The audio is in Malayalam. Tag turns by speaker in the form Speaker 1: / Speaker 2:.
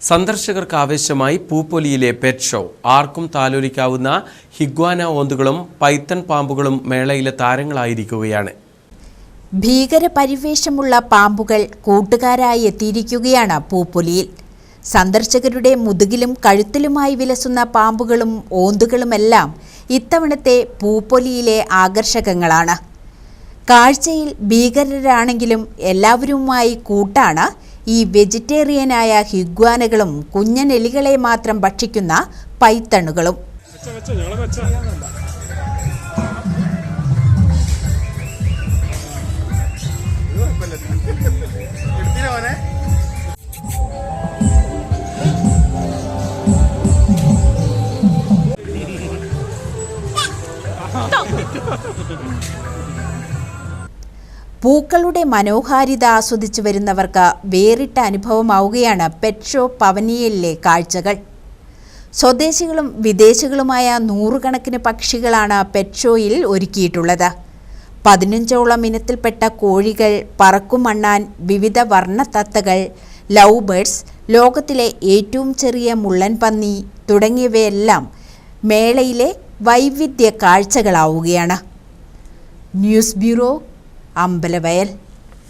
Speaker 1: സന്ദർശകർക്ക് ആവേശമായി പൂപ്പൊലിയിലെ പെറ്റ് ഷോ. ആർക്കും താലോലിക്കാവുന്ന ഹിഗ്വാന ഓന്തുകളും പൈത്തൺ പാമ്പുകളും മേളയിലെ താരങ്ങളായിരിക്കുകയാണ്.
Speaker 2: ഭീകര പരിവേഷമുള്ള പാമ്പുകൾ കൂട്ടുകാരായി എത്തിയിരിക്കുകയാണ് പൂപ്പൊലിയിൽ. സന്ദർശകരുടെ മുതുകിലും കഴുത്തിലുമായി വിലസുന്ന പാമ്പുകളും ഓന്തുകളുമെല്ലാം ഇത്തവണത്തെ പൂപ്പൊലിയിലെ ആകർഷകങ്ങളാണ്. കാഴ്ചയിൽ ഭീകരരാണെങ്കിലും എല്ലാവരുമായി കൂട്ടാണ് ഈ വെജിറ്റേറിയനായ ഹിഗ്വാനകളും കുഞ്ഞനെലികളെ മാത്രം ഭക്ഷിക്കുന്ന പൈത്തണുകളും. പൂക്കളുടെ മനോഹാരിത ആസ്വദിച്ചു വരുന്നവർക്ക് വേറിട്ട അനുഭവമാവുകയാണ് പെറ്റ് ഷോ പവനിയയിലെ കാഴ്ചകൾ. സ്വദേശികളും വിദേശികളുമായ നൂറുകണക്കിന് പക്ഷികളാണ് പെറ്റ് ഷോയിൽ ഒരുക്കിയിട്ടുള്ളത്. 15ഓളം ഇനത്തിൽപ്പെട്ട കോഴികൾ, പറക്കുമണ്ണാൻ, വിവിധ വർണ്ണത്തത്തകൾ, ലവ് ബേർഡ്സ്, ലോകത്തിലെ ഏറ്റവും ചെറിയ മുള്ളൻ പന്നി തുടങ്ങിയവയെല്ലാം മേളയിലെ വൈവിധ്യ കാഴ്ചകളാവുകയാണ്. News bureau, Ambalavayal.